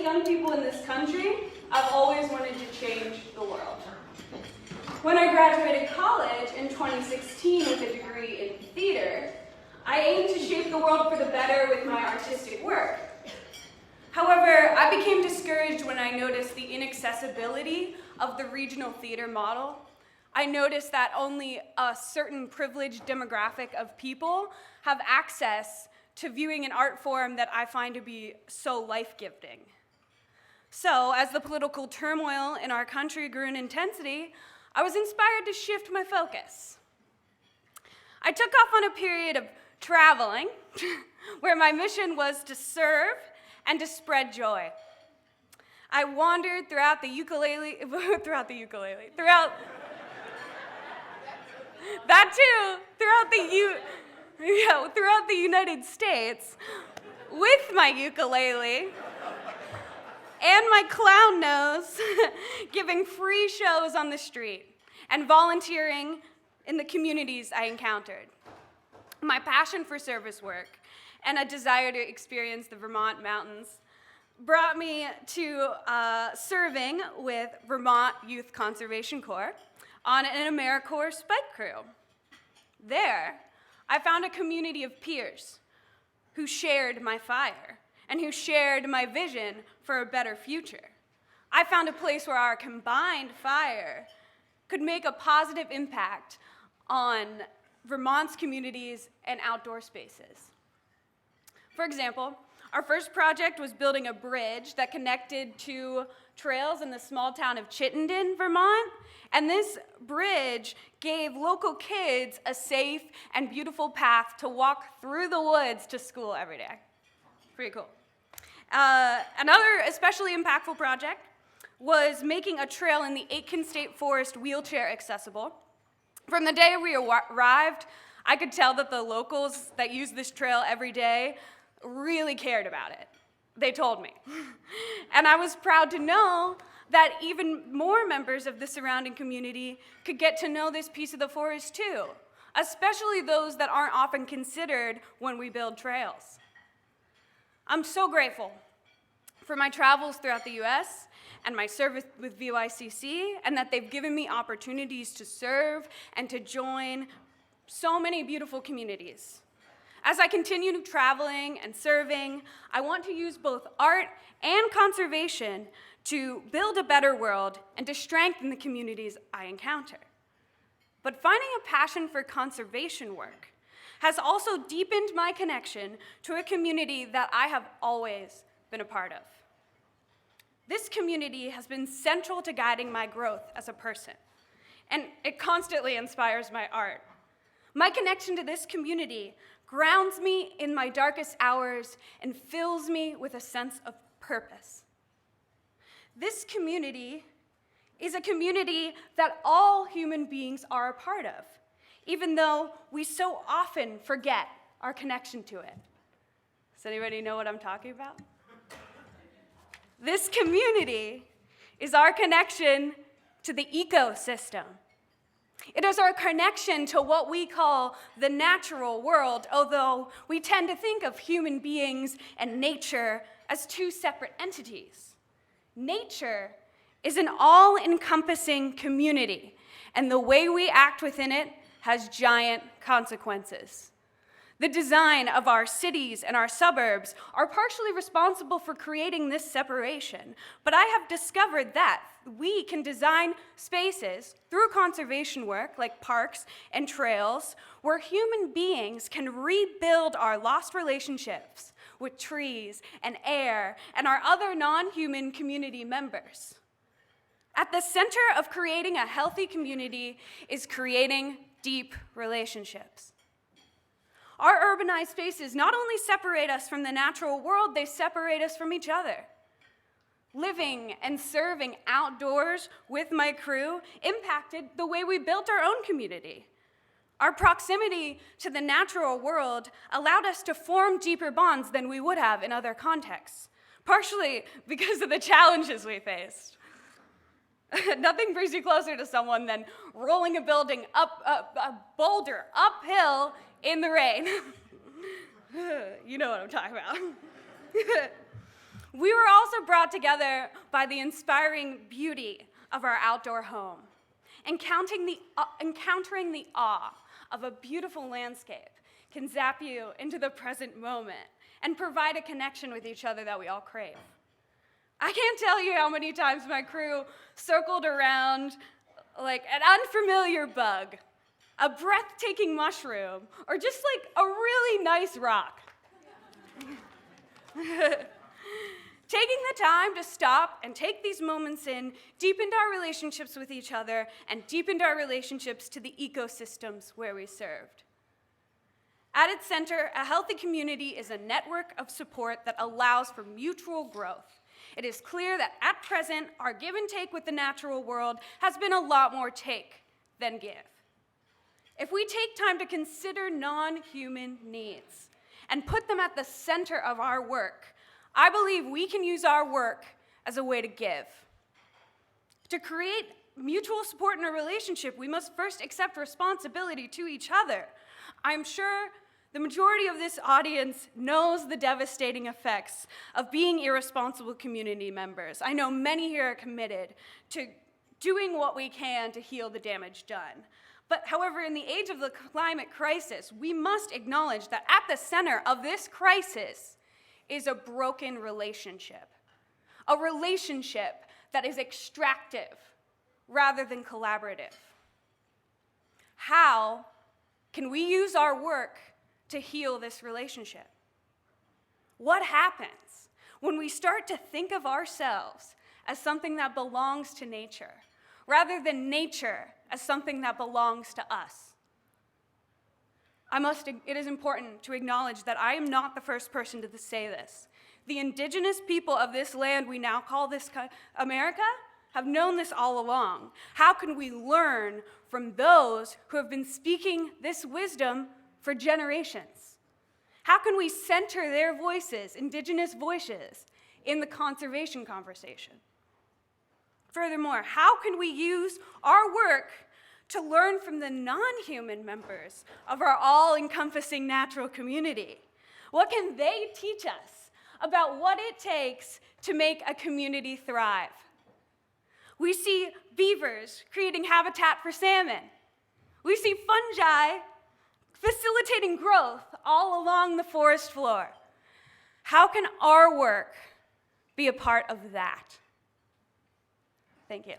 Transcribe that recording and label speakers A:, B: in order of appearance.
A: young people in this country, I've always wanted to change the world. When I graduated college in 2016 with a degree in theater, I aimed to shape the world for the better with my artistic work. However, I became discouraged when I noticed the inaccessibility of the regional theater model. I noticed that only a certain privileged demographic of people have access to viewing an art form that I find to be so life-giving. So, as the political turmoil in our country grew in intensity, I was inspired to shift my focus. I took off on a period of traveling, where my mission was to serve and to spread joy. I wandered throughout the United States with my ukulele and my clown nose, giving free shows on the street and volunteering in the communities I encountered. My passion for service work and a desire to experience the Vermont mountains brought me to serving with Vermont Youth Conservation Corps on an AmeriCorps spike crew. There, I found a community of peers who shared my fire and who shared my vision for a better future. I found a place where our combined fire could make a positive impact on Vermont's communities and outdoor spaces. For example, our first project was building a bridge that connected two trails in the small town of Chittenden, Vermont, and this bridge gave local kids a safe and beautiful path to walk through the woods to school every day. Pretty cool. Another especially impactful project was making a trail in the Aitken State Forest wheelchair accessible. From the day we arrived, I could tell that the locals that use this trail every day really cared about it. They told me. And I was proud to know that even more members of the surrounding community could get to know this piece of the forest too, especially those that aren't often considered when we build trails. I'm so grateful for my travels throughout the US and my service with VYCC, and that they've given me opportunities to serve and to join so many beautiful communities. As I continue traveling and serving, I want to use both art and conservation to build a better world and to strengthen the communities I encounter. But finding a passion for conservation work has also deepened my connection to a community that I have always been a part of. This community has been central to guiding my growth as a person, and it constantly inspires my art. My connection to this community grounds me in my darkest hours and fills me with a sense of purpose. This community is a community that all human beings are a part of, even though we so often forget our connection to it. Does anybody know what I'm talking about? This community is our connection to the ecosystem. It is our connection to what we call the natural world, although we tend to think of human beings and nature as two separate entities. Nature is an all-encompassing community, and the way we act within it has giant consequences. The design of our cities and our suburbs are partially responsible for creating this separation, but I have discovered that we can design spaces through conservation work, like parks and trails, where human beings can rebuild our lost relationships with trees and air and our other non-human community members. At the center of creating a healthy community is creating deep relationships. Our urbanized spaces not only separate us from the natural world, they separate us from each other. Living and serving outdoors with my crew impacted the way we built our own community. Our proximity to the natural world allowed us to form deeper bonds than we would have in other contexts, partially because of the challenges we faced. Nothing brings you closer to someone than rolling a boulder uphill in the rain. You know what I'm talking about. We were also brought together by the inspiring beauty of our outdoor home. Encountering the awe of a beautiful landscape can zap you into the present moment and provide a connection with each other that we all crave. I can't tell you how many times my crew circled around like an unfamiliar bug, a breathtaking mushroom, or just like a really nice rock. Taking the time to stop and take these moments in deepened our relationships with each other and deepened our relationships to the ecosystems where we served. At its center, a healthy community is a network of support that allows for mutual growth. It is clear that at present, our give and take with the natural world has been a lot more take than give. If we take time to consider non-human needs and put them at the center of our work, I believe we can use our work as a way to give. To create mutual support in a relationship, we must first accept responsibility to each other. I'm sure the majority of this audience knows the devastating effects of being irresponsible community members. I know many here are committed to doing what we can to heal the damage done. But however, in the age of the climate crisis, we must acknowledge that at the center of this crisis is a broken relationship. A relationship that is extractive rather than collaborative. How can we use our work to heal this relationship? What happens when we start to think of ourselves as something that belongs to nature, rather than nature as something that belongs to us? It is important to acknowledge that I am not the first person to say this. The indigenous people of this land we now call this America have known this all along. How can we learn from those who have been speaking this wisdom for generations? How can we center their voices, indigenous voices, in the conservation conversation? Furthermore, how can we use our work to learn from the non-human members of our all-encompassing natural community? What can they teach us about what it takes to make a community thrive? We see beavers creating habitat for salmon. We see fungi facilitating growth all along the forest floor. How can our work be a part of that? Thank you.